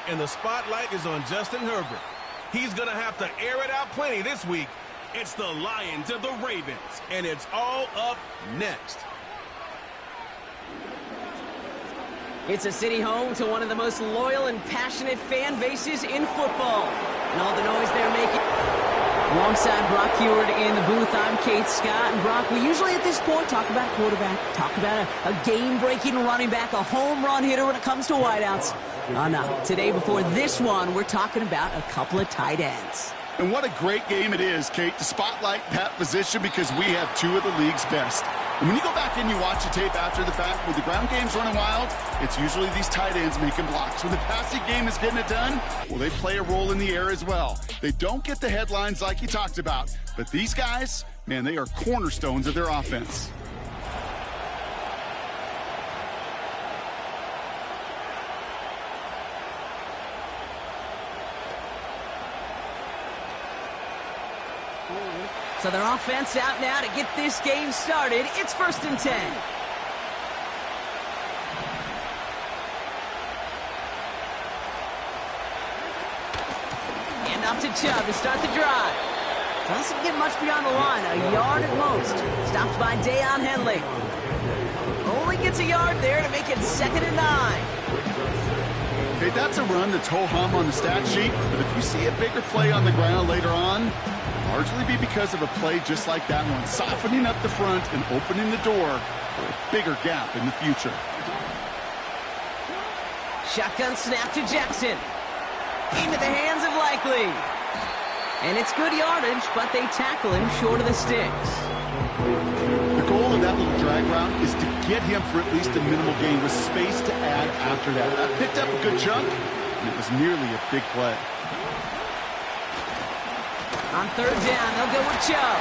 and the spotlight is on Justin Herbert. He's going to have to air it out plenty this week. It's the Lions of the Ravens, and it's all up next. It's a city home to one of the most loyal and passionate fan bases in football. And all the noise they're making. Alongside Brock Heward in the booth, I'm Kate Scott. And Brock, we usually at this point talk about quarterback, talk about a game-breaking running back, a home run hitter when it comes to wideouts. No, today before this one, we're talking about a couple of tight ends. And what a great game it is, Kate, to spotlight that position because we have two of the league's best. And when you go back and you watch the tape after the fact, when the ground game's running wild, it's usually these tight ends making blocks. When the passing game is getting it done, well, they play a role in the air as well. They don't get the headlines like you talked about, but these guys, man, they are cornerstones of their offense. So their offense out now to get this game started. It's 1st and 10. And off to Chubb to start the drive. Doesn't get much beyond the line, a yard at most. Stopped by Deion Henley. Only gets a yard there to make it 2nd and 9. Okay, that's a run that's ho-hum on the stat sheet, but if you see a bigger play on the ground later on, largely be because of a play just like that one, softening up the front and opening the door for a bigger gap in the future. Shotgun snap to Jackson. Into the hands of Likely. And it's good yardage, but they tackle him short of the sticks. The goal of that little drag route is to get him for at least a minimal gain with space to add after that. That picked up a good chunk, and it was nearly a big play. On 3rd down, they'll go with Chubb.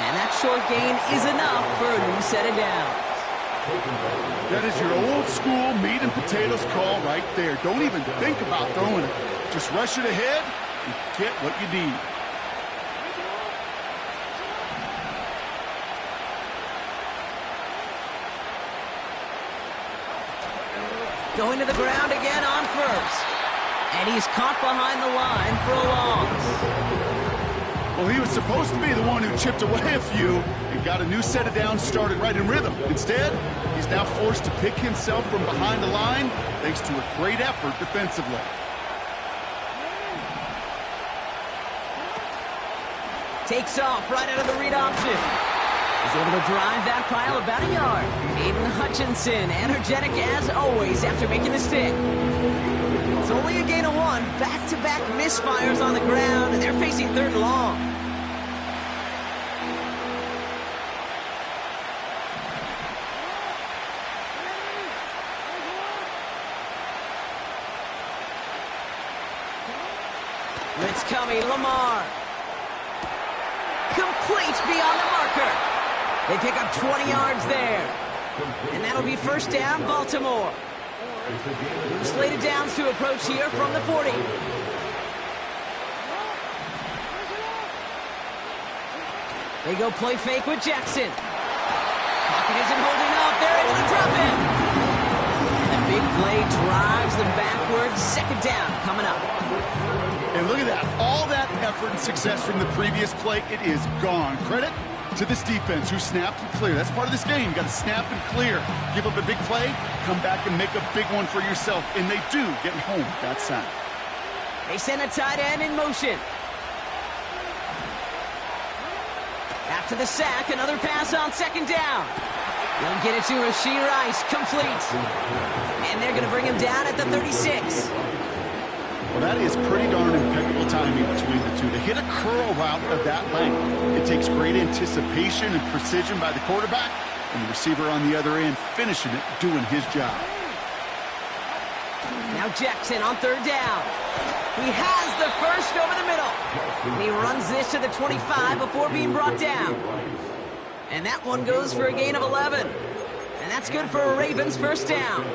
And that short gain is enough for a new set of downs. That is your old school meat and potatoes call right there. Don't even think about throwing it. Just rush it ahead and get what you need. Going to the ground again on 1st. And he's caught behind the line for a loss. Well, he was supposed to be the one who chipped away a few and got a new set of downs started right in rhythm. Instead, he's now forced to pick himself from behind the line thanks to a great effort defensively. Takes off right out of the read option. He's able to drive that pile about a yard. Aiden Hutchinson, energetic as always after making the stick. It's only a gain of 1. Back-to-back misfires on the ground, and they're facing 3rd and long. Blitz coming, Lamar. Complete beyond the marker. They pick up 20 yards there. And that'll be 1st down, Baltimore. Slated downs to approach here from the 40. They go play fake with Jackson. Pocket isn't holding up. They're able to drop him. And the big play drives them backwards. 2nd down coming up. And look at that. All that effort and success from the previous play, it is gone. Credit to this defense who snapped and cleared. That's part of this game. You got to snap and clear. Give up a big play, come back and make a big one for yourself. And they do get home that sack. They send a tight end in motion. After the sack, another pass on 2nd down. They'll get it to Rashee Rice, complete. And they're going to bring him down at the 36. Well, that is pretty darn impeccable timing between the two. To hit a curl route of that length, it takes great anticipation and precision by the quarterback, and the receiver on the other end finishing it, doing his job. Now Jackson on 3rd down. He has the first over the middle. And he runs this to the 25 before being brought down. And that one goes for a gain of 11. And that's good for a Ravens 1st down.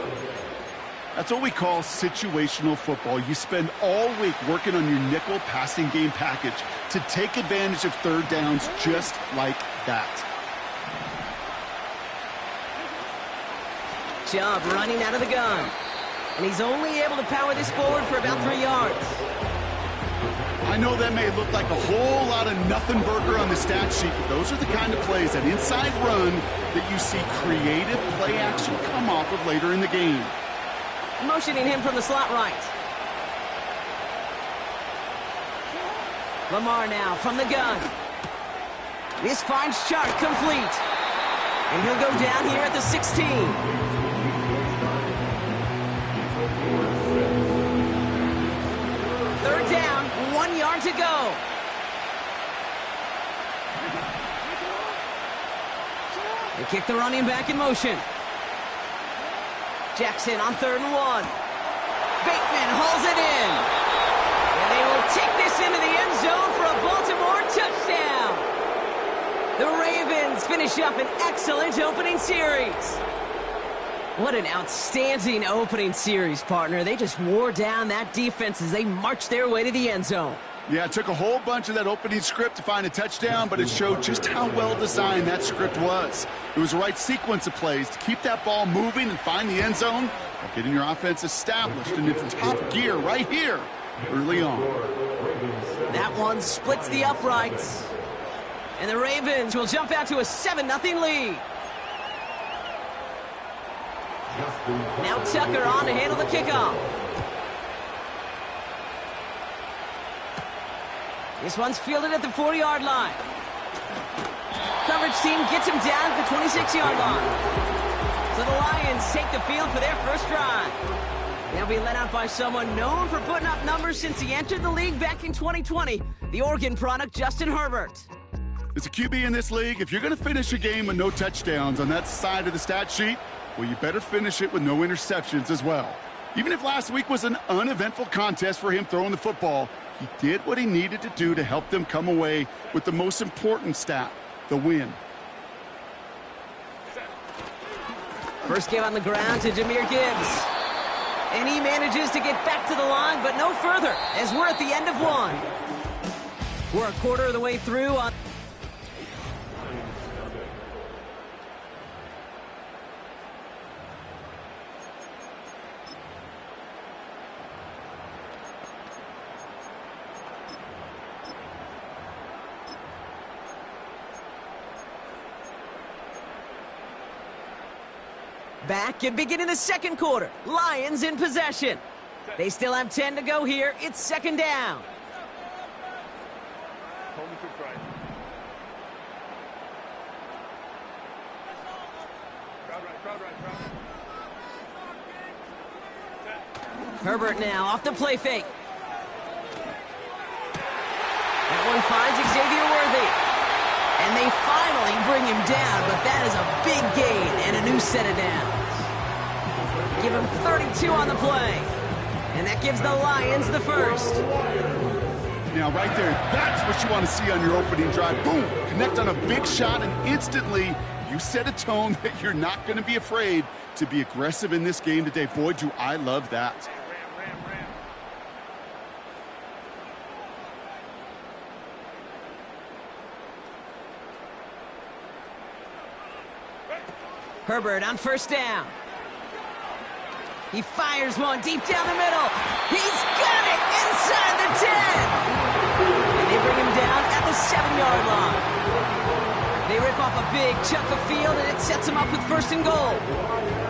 That's what we call situational football. You spend all week working on your nickel passing game package to take advantage of 3rd downs just like that. Chubb running out of the gun. And he's only able to power this forward for about 3 yards. I know that may look like a whole lot of nothing burger on the stat sheet, but those are the kind of plays, that inside run, that you see creative play action come off of later in the game. Motioning him from the slot right. Lamar now from the gun. This finds Chark complete. And he'll go down here at the 16. Third down, 1 yard to go. They kick the running back in motion. Jackson on 3rd and 1. Bateman hauls it in. And they will take this into the end zone for a Baltimore touchdown. The Ravens finish up an excellent opening series. What an outstanding opening series, partner. They just wore down that defense as they marched their way to the end zone. Yeah, it took a whole bunch of that opening script to find a touchdown, but it showed just how well designed that script was. It was the right sequence of plays to keep that ball moving and find the end zone by getting your offense established in its top gear right here early on. That one splits the uprights. And the Ravens will jump out to a 7-0 lead. Now Tucker on to handle the kickoff. This one's fielded at the 40-yard line. Coverage team gets him down at the 26-yard line. So the Lions take the field for their first drive. They'll be led out by someone known for putting up numbers since he entered the league back in 2020, the Oregon product, Justin Herbert. As a QB in this league, if you're going to finish a game with no touchdowns on that side of the stat sheet, well, you better finish it with no interceptions as well. Even if last week was an uneventful contest for him throwing the football, he did what he needed to do to help them come away with the most important stat, the win. First give on the ground to Jahmyr Gibbs. And he manages to get back to the line, but no further, as we're at the end of one. We're a quarter of the way through on... Back and beginning the second quarter. Lions in possession. They still have 10 to go here. It's second down. Herbert now off the play fake. That one finds Xavier Worthy. And they finally bring him down, but that is a big gain and a new set of downs. Give him 32 on the play. And that gives the Lions the first. Now, right there, that's what you want to see on your opening drive. Boom! Connect on a big shot, and instantly you set a tone that you're not going to be afraid to be aggressive in this game today. Boy, do I love that. Herbert on first down. He fires one deep down the middle. He's got it inside the 10. And they bring him down at the 7-yard line. They rip off a big chunk of field, and it sets him up with first and goal.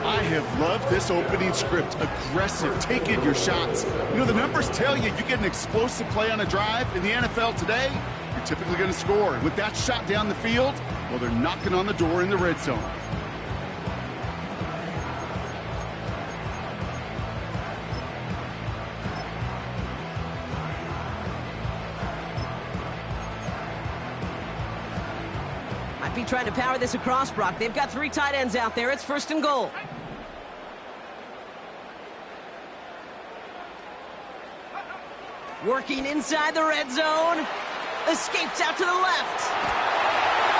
I have loved this opening script. Aggressive, taking your shots. You know, the numbers tell you get an explosive play on a drive in the NFL today, you're typically going to score. With that shot down the field, well, they're knocking on the door in the red zone. Be trying to power this across, Brock. They've got 3 tight ends out there. It's first and goal. Working inside the red zone. Escapes out to the left.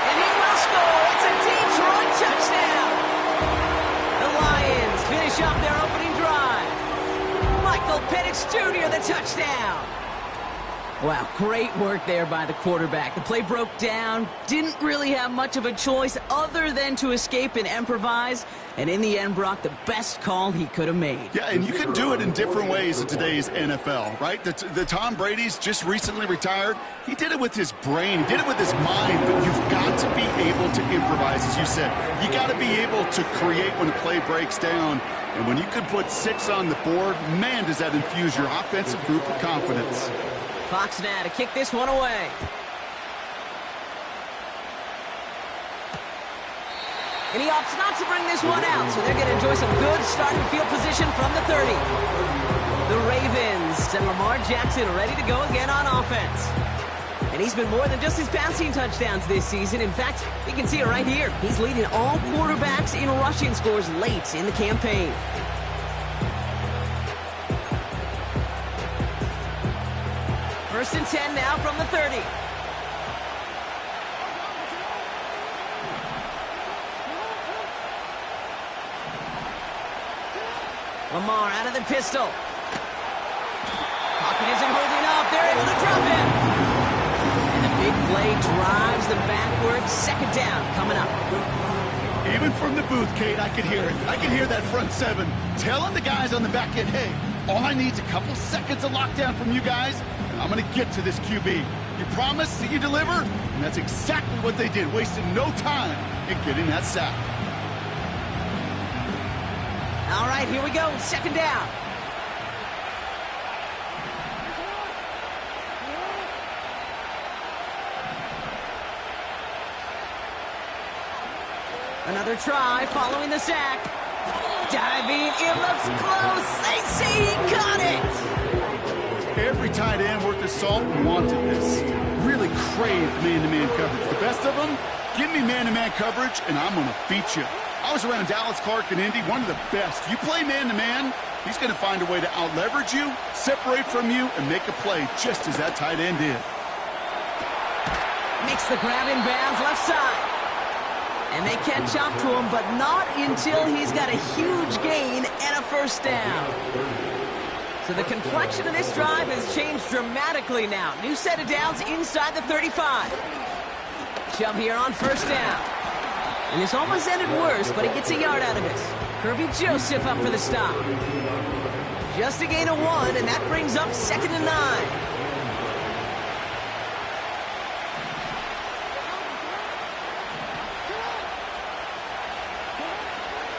And he will score. It's a Detroit touchdown. The Lions finish up their opening drive. Michael Penix Jr. the touchdown. Wow, great work there by the quarterback. The play broke down, didn't really have much of a choice other than to escape and improvise, And in the end, Brock, the best call he could have made. Yeah, and you can do it in different ways in today's NFL, right? The Tom Brady's just recently retired. He did it with his brain. He did it with his mind. But you've got to be able to improvise, as you said. You got to be able to create when a play breaks down. And when you can put 6 on the board, man, does that infuse your offensive group with confidence. Fox now to kick this one away. And he opts not to bring this one out, so they're going to enjoy some good starting field position from the 30. The Ravens and Lamar Jackson ready to go again on offense. And he's been more than just his passing touchdowns this season. In fact, you can see it right here. He's leading all quarterbacks in rushing scores late in the campaign. First and 10 now from the 30. Lamar out of the pistol. Pocket isn't holding up. They're able to drop it. And the big play drives them backwards. Second down coming up. Even from the booth, Kate, I could hear it. I could hear that front 7 telling the guys on the back end, hey, all I need is a couple seconds of lockdown from you guys, and I'm going to get to this QB. You promise that you deliver? And that's exactly what they did, wasting no time in getting that sack. All right, here we go. Second down. Another try following the sack. Diving, it looks close. They say he caught it. Every tight end worth his salt wanted this. Really craved man-to-man coverage. The best of them, give me man-to-man coverage, and I'm going to beat you. I was around Dallas Clark and Indy, one of the best. You play man-to-man, he's going to find a way to out-leverage you, separate from you, and make a play just as that tight end did. Makes the grab in bounds left side. And they catch up to him, but not until he's got a huge gain and a first down. So the complexion of this drive has changed dramatically now. New set of downs inside the 35. Chubb here on first down. And this almost ended worse, but he gets a yard out of it. Kirby Joseph up for the stop. Just a gain of 1, and that brings up 2nd and 9.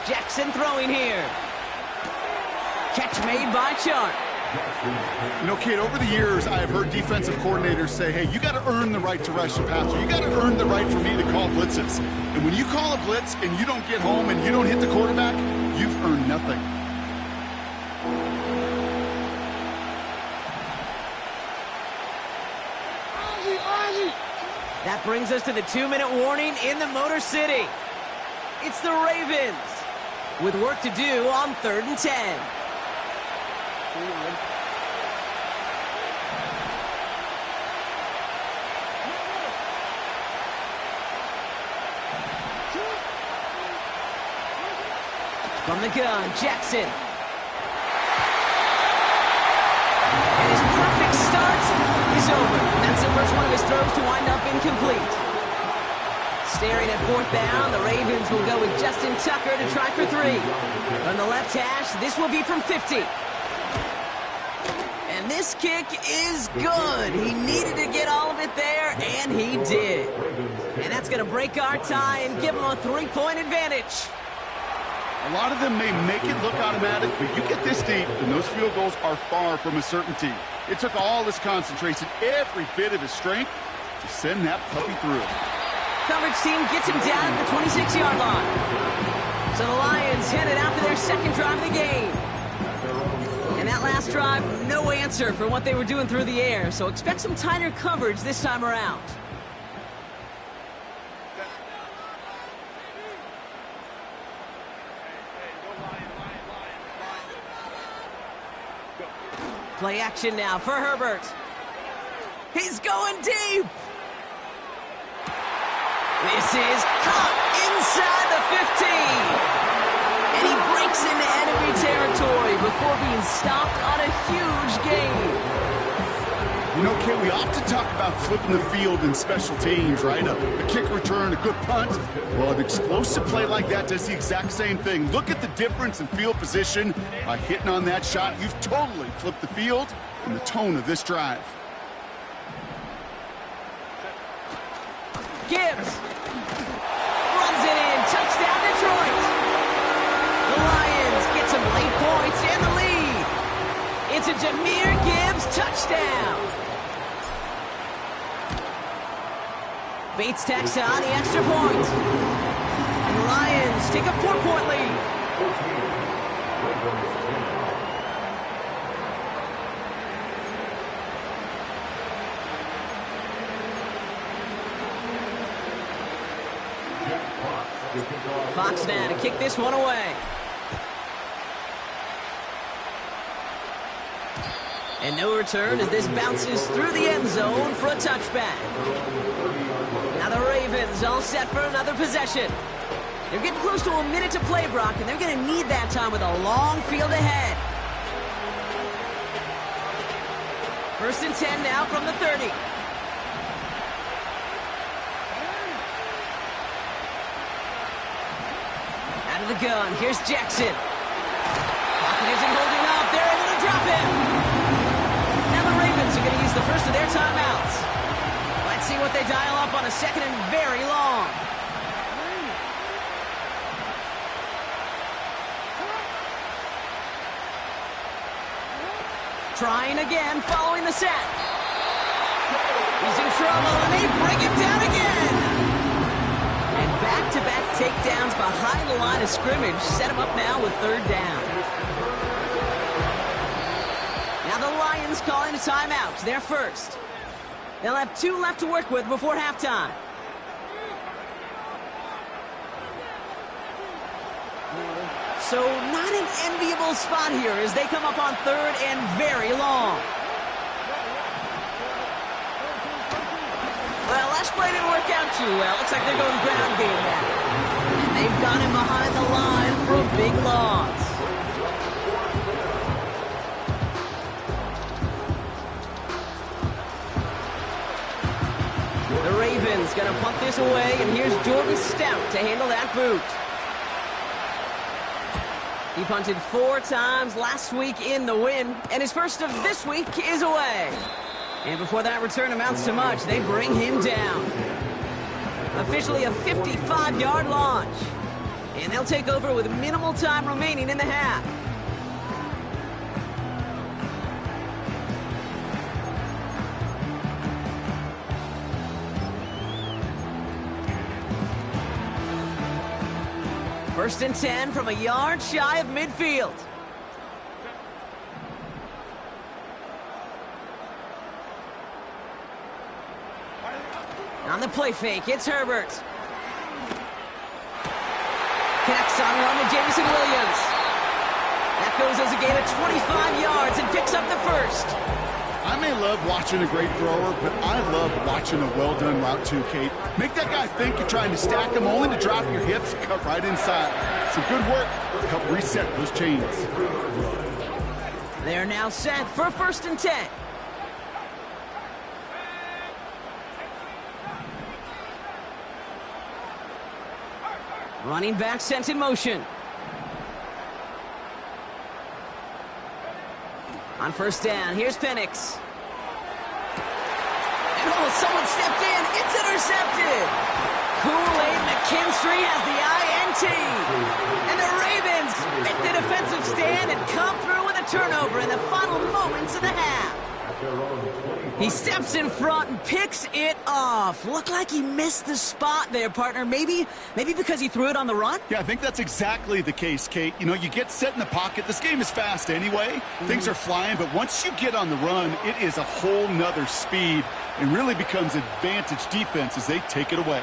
Jackson throwing here. Catch made by Chark. You know, Kate, over the years, I have heard defensive coordinators say, hey, you got to earn the right to rush the passer. You got to earn the right for me to call blitzes. And when you call a blitz and you don't get home and you don't hit the quarterback, you've earned nothing. That brings us to the 2-minute warning in the Motor City. It's the Ravens with work to do on 3rd and 10. From the gun, Jackson. And his perfect start is over. That's the first one of his throws to wind up incomplete. Staring at 4th down, the Ravens will go with Justin Tucker to try for 3. From the left hash, this will be from 50. And this kick is good. He needed to get all of it there, and he did. And that's going to break our tie and give him a 3-point advantage. A lot of them may make it look automatic, but you get this deep, and those field goals are far from a certainty. It took all his concentration, every bit of his strength, to send that puppy through. Coverage team gets him down at the 26-yard line. So the Lions headed after their second drive of the game. And that last drive, no answer for what they were doing through the air. So expect some tighter coverage this time around. Play action now for Herbert. He's going deep. This is caught inside the 15. And he breaks into enemy territory before being stopped on a huge gain. You know, Kate, we often talk about flipping the field in special teams, right? A kick return, a good punt. Well, an explosive play like that does the exact same thing. Look at the difference in field position. By hitting on that shot, you've totally flipped the field and the tone of this drive. Gibbs runs it in. Touchdown, Detroit. The Lions get some late points and the lead. It's a Jahmyr Gibbs touchdown. Bates tacks on the extra point. And the Lions take a 4-point lead. Fox now to kick this one away. And no return as this bounces through the end zone for a touchback. Now the Ravens all set for another possession. They're getting close to a minute to play, Brock, and they're going to need that time with a long field ahead. 1st and 10 now from the 30. Out of the gun, here's Jackson. Pocket isn't holding up. They're able to drop him. Now the Ravens are going to use the first of their timeouts. Let's see what they dial up on a 2nd and very long. Trying again, following the set. He's in trouble, and they bring him down again. And back-to-back takedowns behind the line of scrimmage set him up now with 3rd down. Now the Lions calling a timeout. They're first. They'll have 2 left to work with before halftime. So not an enviable spot here as they come up on 3rd and very long. Well, last play didn't work out too well. Looks like they're going ground game now. And they've got him behind the line for a big loss. The Ravens going to punt this away, and here's Jordan Stout to handle that boot. He punted 4 times last week in the win, and his first of this week is away. And before that return amounts to much, they bring him down. Officially a 55-yard launch. And they'll take over with minimal time remaining in the half. First and 10 from a yard shy of midfield. On the play fake, it's Herbert. Connects on run to Jameson Williams. That goes as a gain of 25 yards and picks up the first. I may love watching a great thrower, but I love watching a well-done route too, Kate. Make that guy think you're trying to stack him, only to drop your hips, cut right inside. Some good work to help reset those chains. They're now set for 1st and 10. Running back sent in motion. On 1st down, here's Penix. And oh, someone stepped in. It's intercepted. Kool-Aid McKinstry has the INT. And the Ravens make the defensive stand and come through with a turnover in the final moments of the half. He steps in front and picks it off. Looked like he missed the spot there, partner. Maybe because he threw it on the run? Yeah, I think that's exactly the case, Kate. You know, you get set in the pocket. This game is fast anyway. Things are flying, but once you get on the run, it is a whole nother speed and really becomes advantage defense as they take it away.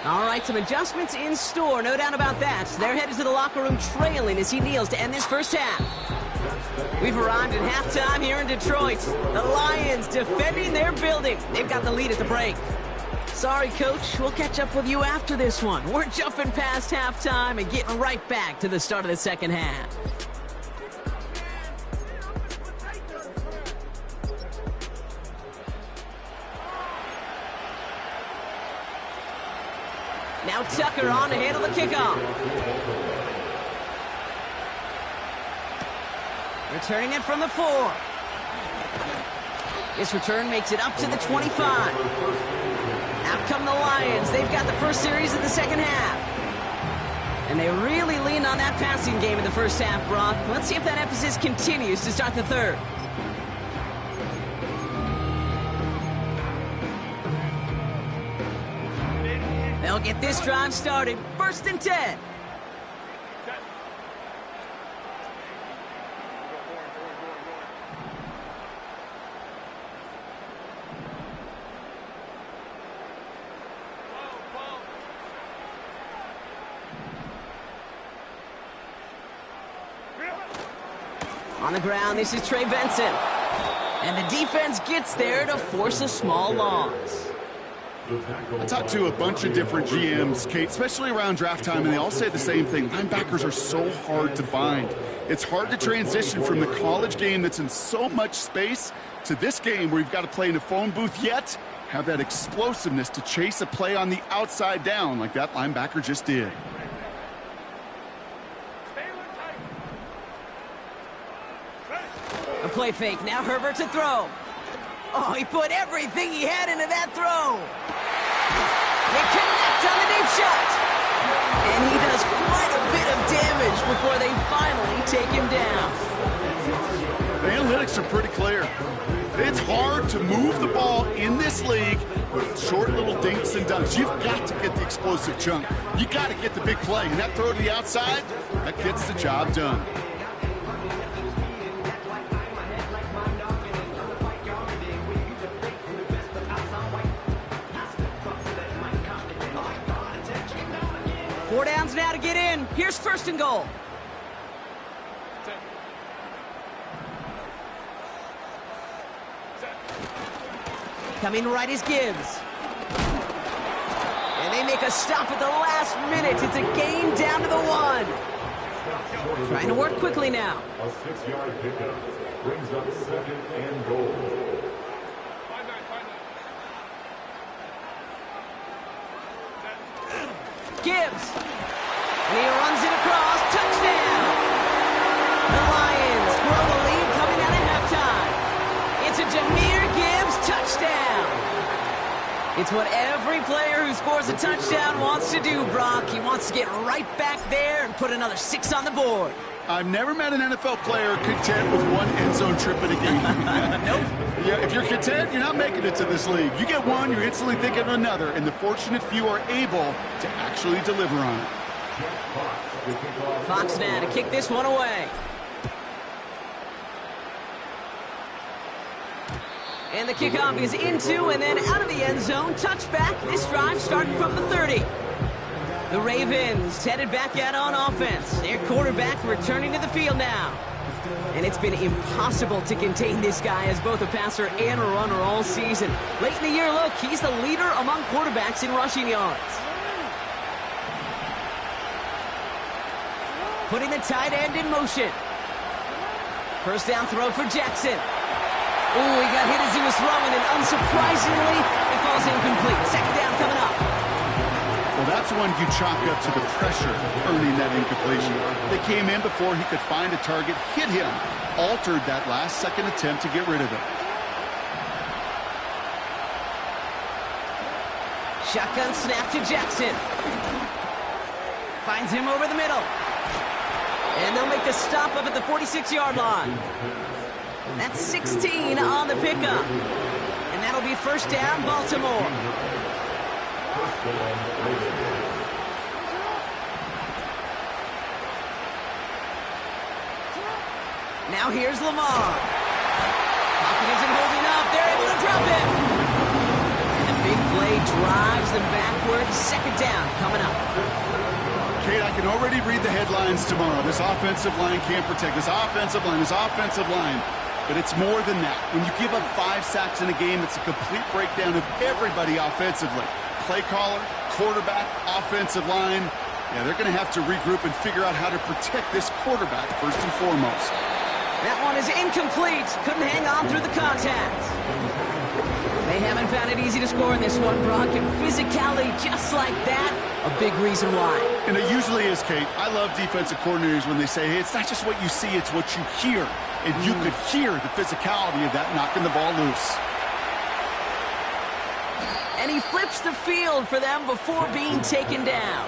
All right, some adjustments in store, no doubt about that. They're headed to the locker room trailing as he kneels to end this first half. We've arrived at halftime here in Detroit. The Lions defending their building. They've got the lead at the break. Sorry, Coach. We'll catch up with you after this one. We're jumping past halftime and getting right back to the start of the second half. Now Tucker on to handle the kickoff. Returning it from the 4. This return makes it up to the 25. Out come the Lions. They've got the first series of the second half. And they really leaned on that passing game in the first half, Brock. Let's see if that emphasis continues to start the third. They'll get this drive started. 1st and 10. On the ground, this is Trey Benson. And the defense gets there to force a small loss. I talked to a bunch of different GMs, Kate, especially around draft time, and they all say the same thing. Linebackers are so hard to find. It's hard to transition from the college game that's in so much space to this game where you've got to play in a phone booth, yet have that explosiveness to chase a play on the outside down like that linebacker just did. A play fake. Now Herbert to throw. Oh, he put everything he had into that throw. They connect on the deep shot. And he does quite a bit of damage before they finally take him down. The analytics are pretty clear. It's hard to move the ball in this league with short little dinks and dunks. You've got to get the explosive chunk. You got to get the big play. And that throw to the outside, that gets the job done. Four downs now to get in. Here's 1st and goal. Coming right is Gibbs. And they make a stop at the last minute. It's a gain down to the 1. Trying to work quickly now. A 6-yard pickup brings up 2nd and goal. Gibbs. And he runs it across. Touchdown. The Lions grow the lead coming out of halftime. It's a Jahmyr Gibbs touchdown. It's what every player who scores a touchdown wants to do, Brock. He wants to get right back there and put another 6 on the board. I've never met an NFL player content with one end zone trip in a game. Nope. Yeah, if you're content, you're not making it to this league. You get one, you're instantly thinking of another, and the fortunate few are able to actually deliver on it. Fox now to kick this one away. And the kickoff is into and then out of the end zone. Touchback. This drive starting from the 30. The Ravens headed back out on offense. Their quarterback returning to the field now. And it's been impossible to contain this guy as both a passer and a runner all season. Late in the year, look, he's the leader among quarterbacks in rushing yards. Putting the tight end in motion. First down throw for Jackson. Ooh, he got hit as he was throwing, and unsurprisingly, it falls incomplete. 2nd down coming up. Well, that's one you chalk up to the pressure earning that incompletion. They came in before he could find a target, hit him, altered that last-second attempt to get rid of it. Shotgun snap to Jackson. Finds him over the middle. And they'll make the stop up at the 46-yard line. That's 16 on the pickup. And that'll be 1st down, Baltimore. Now here's Lamar. Pocket isn't holding up. They're able to drop him. And the big play drives them backwards. 2nd down coming up. Kate, I can already read the headlines tomorrow. This offensive line can't protect. This offensive line. But it's more than that. When you give up 5 sacks in a game, it's a complete breakdown of everybody offensively. Play caller, quarterback, offensive line. Yeah, they're going to have to regroup and figure out how to protect this quarterback first and foremost. That one is incomplete. Couldn't hang on through the contact. They haven't found it easy to score in this one, Brock, and physicality just like that, a big reason why. And it usually is, Kate. I love defensive coordinators when they say, hey, it's not just what you see, it's what you hear. And you could hear the physicality of that knocking the ball loose. And he flips the field for them before being taken down.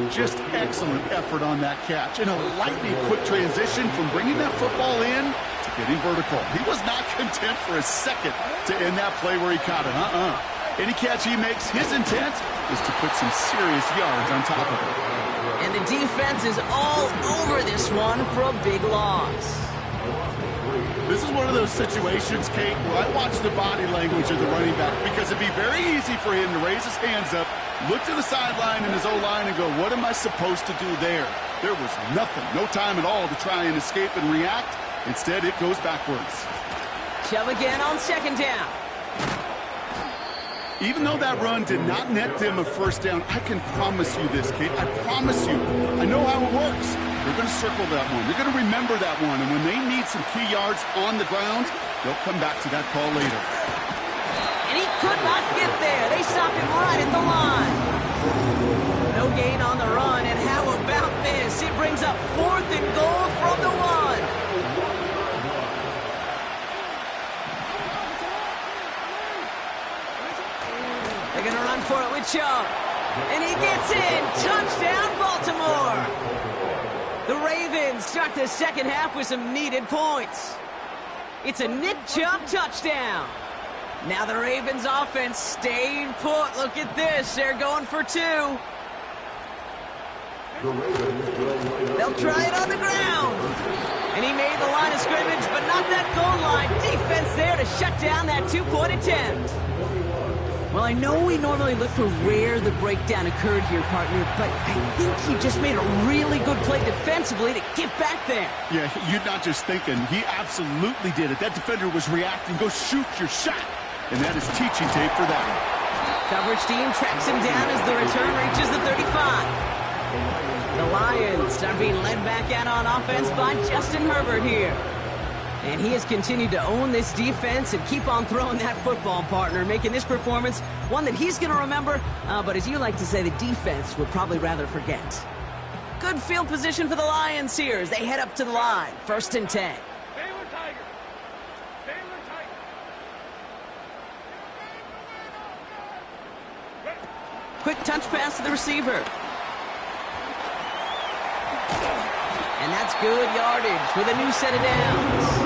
Just excellent effort on that catch. And a lightning quick transition from bringing that football in to getting vertical. He was not content for a second to end that play where he caught it. Any catch he makes, his intent is to put some serious yards on top of it. And the defense is all over this one for a big loss. This is one of those situations, Kate, where I watch the body language of the running back because it'd be very easy for him to raise his hands up, look to the sideline in his O-line and go, what am I supposed to do there? There was nothing, no time at all to try and escape and react. Instead, it goes backwards. Chubb again on second down. Even though that run did not net them a first down, I can promise you this, Kate. I promise you. I know how it works. They're going to circle that one. They're going to remember that one. And when they need some key yards on the ground, they'll come back to that call later. And he could not get there. They stopped him right at the line. No gain on the run. And how about this? It brings up 4th and goal from the 1. They're going to run for it with Chubb. And he gets in. Touchdown, Baltimore. The Ravens start the second half with some needed points. It's a Nick Chubb touchdown. Now the Ravens offense staying put. Look at this. They're going for 2. They'll try it on the ground. And he made the line of scrimmage, but not that goal line. Defense there to shut down that 2-point attempt. Well, I know we normally look for where the breakdown occurred here, partner, but I think he just made a really good play defensively to get back there. Yeah, you're not just thinking. He absolutely did it. That defender was reacting. Go shoot your shot. And that is teaching tape for that. Coverage team tracks him down as the return reaches the 35. The Lions are being led back out on offense by Justin Herbert here. And he has continued to own this defense and keep on throwing that football, partner, making this performance one that he's going to remember, but as you like to say, the defense would probably rather forget. Good field position for the Lions here as they head up to the line. 1st and 10. Quick touch pass to the receiver. And that's good yardage with a new set of downs.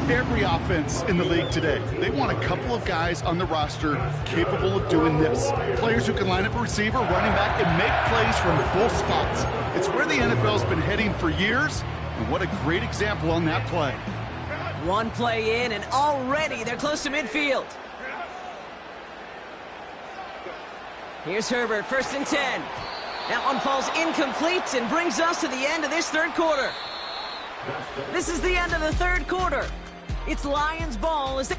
Every offense in the league today, they want a couple of guys on the roster capable of doing this. Players who can line up a receiver, running back, and make plays from both spots. It's where the NFL's been heading for years, and what a great example on that play. One play in, and already they're close to midfield. Here's Herbert, 1st and 10. That one falls incomplete and brings us to the end of this 3rd quarter. This is the end of the 3rd quarter. It's Lions ball as they...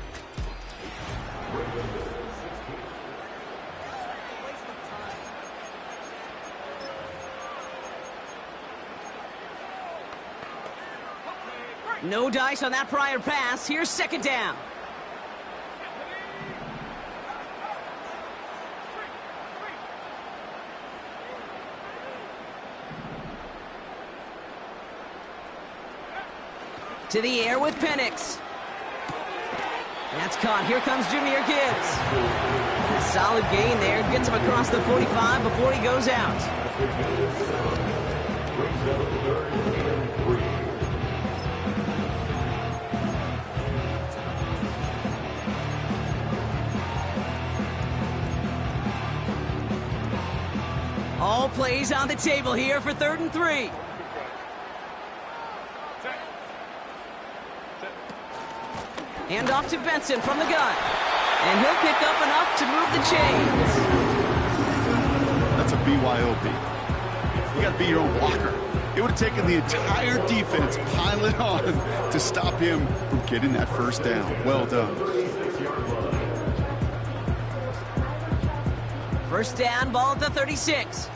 No dice on that prior pass. Here's 2nd down. To the air with Penix. That's caught. Here comes Jahmyr Gibbs. A solid gain there. Gets him across the 45 before he goes out. All plays on the table here for 3rd and 3. Hand off to Benson from the gun. And he'll pick up enough to move the chains. That's a BYOB. You got to be your own blocker. It would have taken the entire defense piling on to stop him from getting that 1st down. Well done. 1st down, ball at the 36.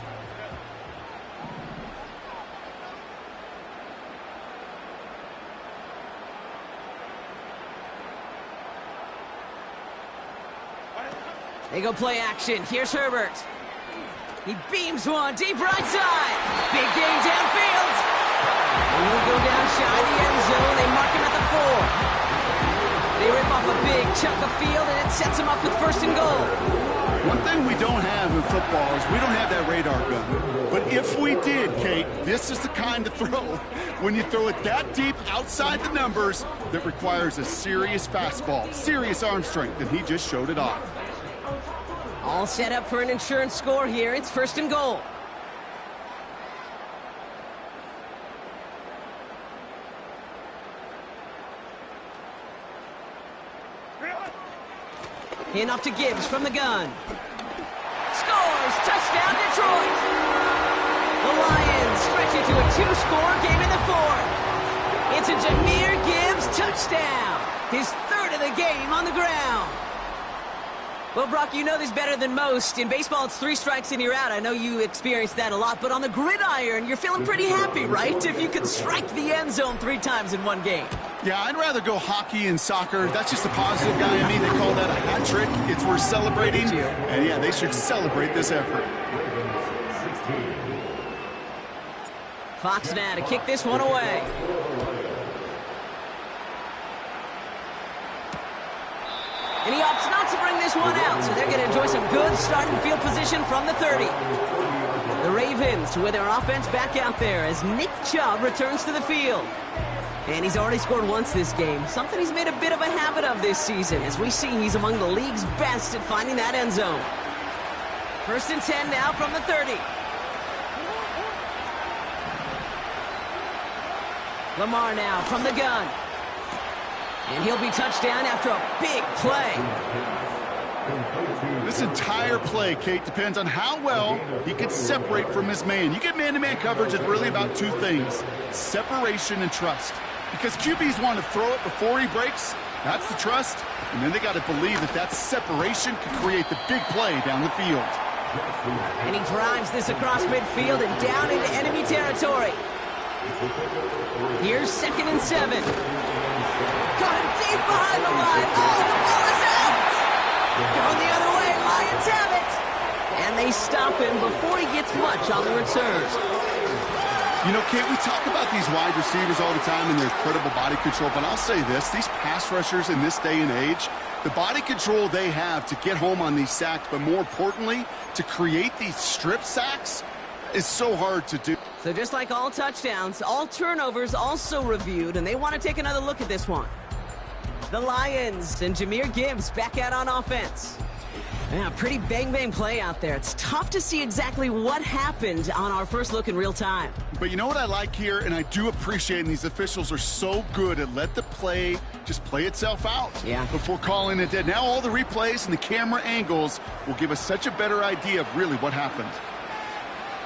They go play action. Here's Herbert. He beams one deep right side. Big gain downfield. And he'll go down shy of the end zone. They mark him at the 4. They rip off a big chunk of field, and it sets him up with 1st and goal. One thing we don't have in football is we don't have that radar gun. But if we did, Kate, this is the kind of throw, when you throw it that deep outside the numbers, that requires a serious fastball, serious arm strength, and he just showed it off. All set up for an insurance score here. It's 1st and goal. Handoff to Gibbs from the gun. Scores! Touchdown, Detroit! The Lions stretch it to a 2-score game in the 4th. It's a Jahmyr Gibbs touchdown. His 3rd of the game on the ground. Well, Brock, you know this better than most. In baseball, it's 3 strikes and you're out. I know you experienced that a lot, but on the gridiron, you're feeling pretty happy, right? If you could strike the end zone 3 times in one game. Yeah, I'd rather go hockey and soccer. That's just the positive guy in me. They call that a hat trick. It's worth celebrating. And yeah, they should celebrate this effort. Fox now to kick this one away. And he opts not to bring this one out, so they're going to enjoy some good starting field position from the 30. The Ravens with their offense back out there as Nick Chubb returns to the field. And he's already scored once this game, something he's made a bit of a habit of this season. As we see, he's among the league's best at finding that end zone. 1st and 10 now from the 30. Lamar now from the gun. And he'll be touchdown after a big play. This entire play, Kate, depends on how well he can separate from his man. You get man-to-man coverage, it's really about 2 things: separation and trust. Because QBs want to throw it before he breaks, that's the trust, and then they got to believe that that separation can create the big play down the field. And he drives this across midfield and down into enemy territory. Here's 2nd and 7. Got him deep behind the line. Oh, the ball is out! Going the other way, Lions have it! And they stop him before he gets much on the return. You know, Kate, we talk about these wide receivers all the time and their incredible body control, but I'll say this, these pass rushers in this day and age, the body control they have to get home on these sacks, but more importantly, to create these strip sacks, is so hard to do. So just like all touchdowns, all turnovers also reviewed, and they want to take another look at this one. The Lions and Jahmyr Gibbs back out on offense. Yeah, pretty bang-bang play out there. It's tough to see exactly what happened on our first look in real time. But you know what I like here, and I do appreciate, and these officials are so good at let the play just play itself out before calling it dead. Now all the replays and the camera angles will give us such a better idea of really what happened.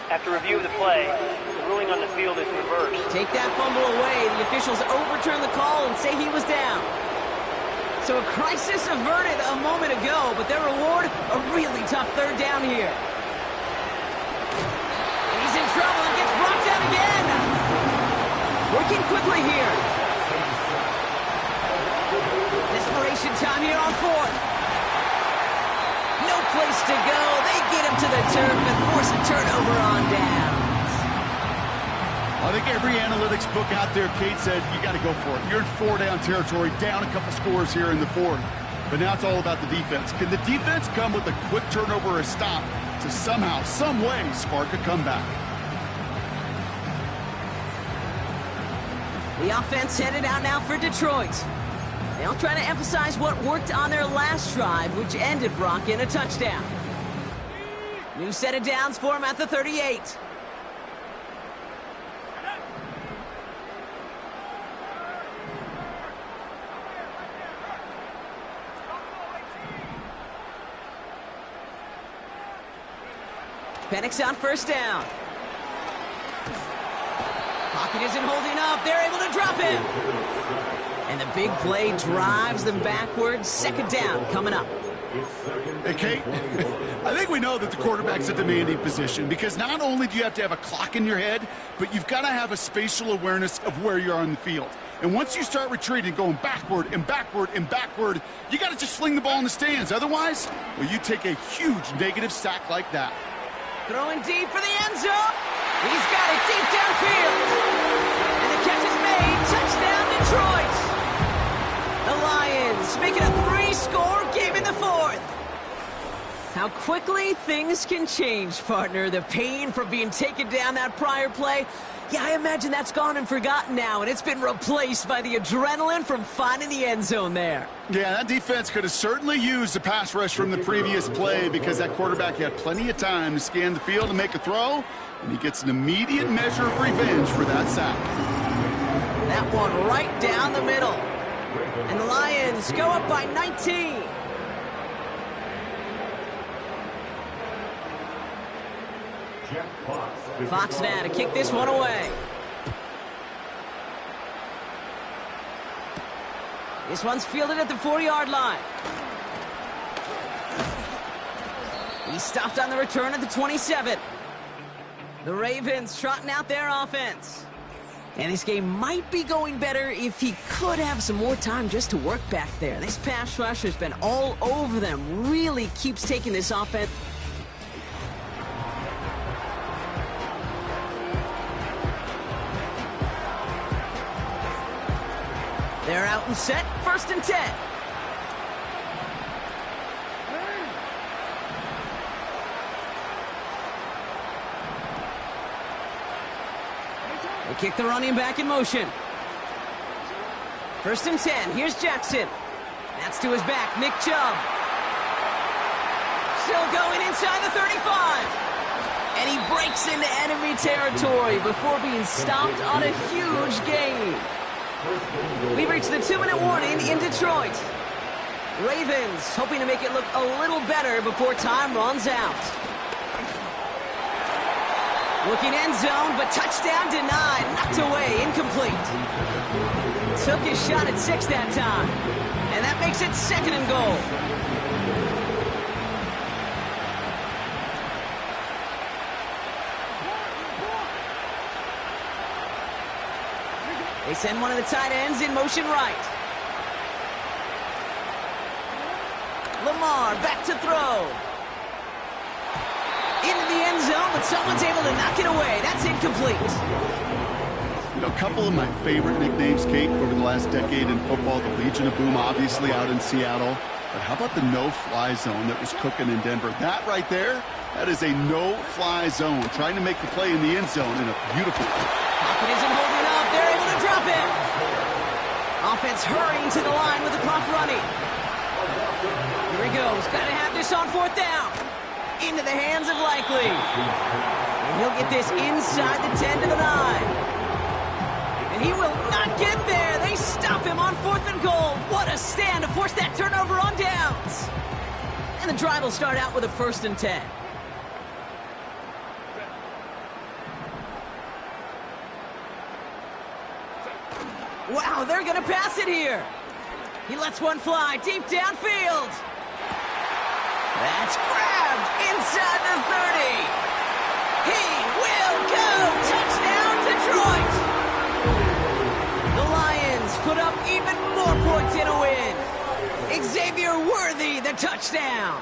After review of the play, the ruling on the field is reversed. Take that fumble away. The officials overturn the call and say he was down. So a crisis averted a moment ago, but their reward, a really tough 3rd down here. He's in trouble and gets brought down again. Working quickly here. Desperation time here on 4th. No place to go. They get him to the turf and force a turnover on down. I think every analytics book out there, Kate, said you got to go for it. You're in 4-down territory, down a couple scores here in the 4th. But now it's all about the defense. Can the defense come with a quick turnover or a stop to somehow, some way, spark a comeback? The offense headed out now for Detroit. They'll try to emphasize what worked on their last drive, which ended Brock in a touchdown. New set of downs for him at the 38. Penix on 1st down. Pocket isn't holding up. They're able to drop him. And the big play drives them backwards. 2nd down coming up. Hey, Kate, I think we know that the quarterback's a demanding position because not only do you have to have a clock in your head, but you've got to have a spatial awareness of where you are on the field. And once you start retreating, going backward and backward and backward, you got to just fling the ball in the stands. Otherwise, well, you take a huge negative sack like that. Throwing deep for the end zone. He's got it deep downfield. And the catch is made. Touchdown, Detroit. The Lions make it a 3-score game in the fourth. How quickly things can change, partner. The pain from being taken down that prior play, yeah, I imagine that's gone and forgotten now, and it's been replaced by the adrenaline from finding the end zone there. Yeah, that defense could have certainly used the pass rush from the previous play because that quarterback had plenty of time to scan the field and make a throw, and he gets an immediate measure of revenge for that sack. That one right down the middle. And the Lions go up by 19. Fox now to kick this one away. This one's fielded at the 4-yard line. He stopped on the return at the 27. The Ravens trotting out their offense. And this game might be going better if he could have some more time just to work back there. This pass rush has been all over them. Really keeps taking this offense. They're out and set, 1st and 10. They kick the running back in motion. 1st and 10, here's Jackson. That's to his back, Nick Chubb. Still going inside the 35. And he breaks into enemy territory before being stopped on a huge gain. We've reached the 2-minute warning in Detroit. Ravens hoping to make it look a little better before time runs out. Looking end zone, but touchdown denied. Knocked away, incomplete. Took his shot at 6 that time. And that makes it 2nd and goal. They send one of the tight ends in motion right. Lamar back to throw. Into the end zone, but someone's able to knock it away. That's incomplete. You know, a couple of my favorite nicknames, Kate, over the last decade in football. The Legion of Boom, obviously, out in Seattle. But how about the no-fly zone that was cooking in Denver? That right there, that is a no-fly zone. Trying to make the play in the end zone in a beautiful way. Pocket isn't holding up. They're able to drop it. Offense hurrying to the line with the clock running. Here he goes. Got to have this on 4th down. Into the hands of Likely. And he'll get this inside the 10 to the 9. And he will not get there. They stop him on 4th and goal. What a stand to force that turnover on downs. And the drive will start out with a 1st and 10. Wow, they're going to pass it here. He lets one fly deep downfield. That's grabbed inside the 30. He will go. Touchdown, Detroit. The Lions put up even more points in a win. Xavier Worthy, the touchdown.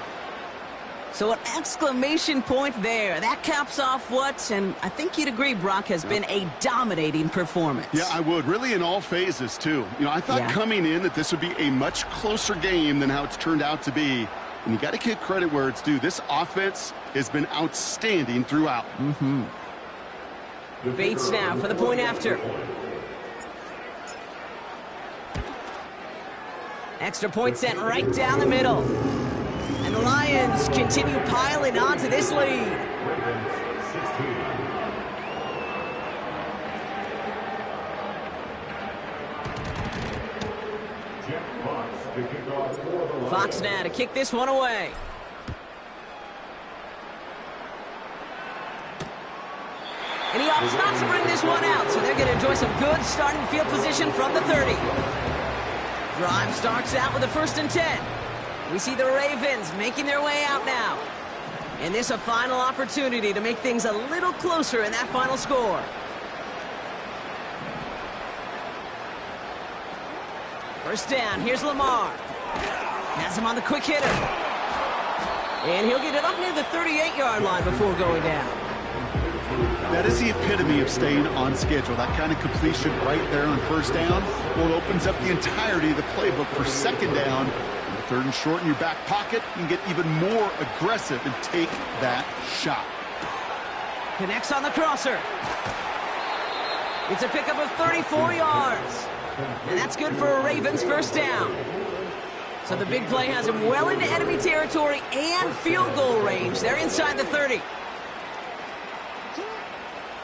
So an exclamation point there. That caps off what, and I think you'd agree, Brock, has been a dominating performance. Yeah, I would. Really in all phases, too. You know, I thought coming in that this would be a much closer game than how it's turned out to be. And you got to give credit where it's due. This offense has been outstanding throughout. Bates now for the point after. Extra point sent right down the middle. And the Lions continue piling onto this lead. Fox now to kick this one away. And he opts not to bring this one out, so they're going to enjoy some good starting field position from the 30. Drive starts out with a 1st and 10. We see the Ravens making their way out now. And this a final opportunity to make things a little closer in that final score. First down, here's Lamar. Has him on the quick hitter. And he'll get it up near the 38-yard line before going down. That is the epitome of staying on schedule. That kind of completion right there on first down, well, it opens up the entirety of the playbook for second down. And third and short in your back pocket, you can get even more aggressive and take that shot. Connects on the crosser. It's a pickup of 34 yards. And that's good for a Ravens first down. So the big play has him well into enemy territory and field goal range. They're inside the 30.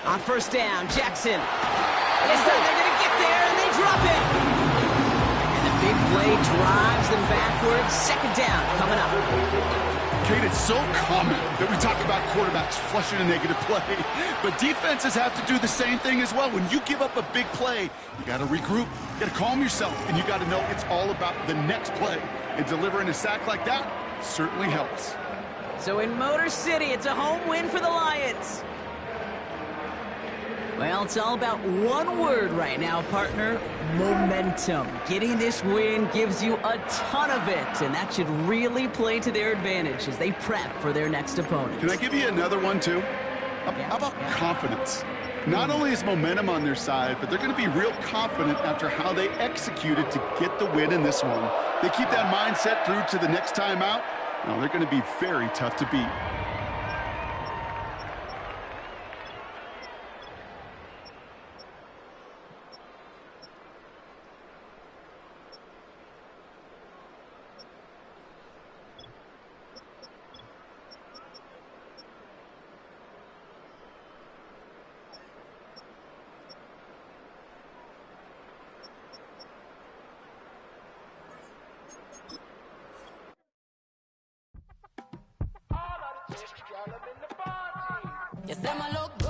On first down, Jackson. This time they're going to get there, and they drop it. And the big play drives them backwards. Second down coming up. Kate, it's so common that we talk about quarterbacks flushing a negative play, but defenses have to do the same thing as well. When you give up a big play, you got to regroup, you got to calm yourself, and you got to know it's all about the next play. And delivering a sack like that certainly helps. So in Motor City, it's a home win for the Lions. Well, it's all about one word right now, partner: momentum. Getting this win gives you a ton of it, and that should really play to their advantage as they prep for their next opponent. Can I give you another one, too? How about confidence? Not only is momentum on their side, but they're going to be real confident after how they executed to get the win in this one. They keep that mindset through to the next time out. Now, they're going to be very tough to beat. Yes, them a look good.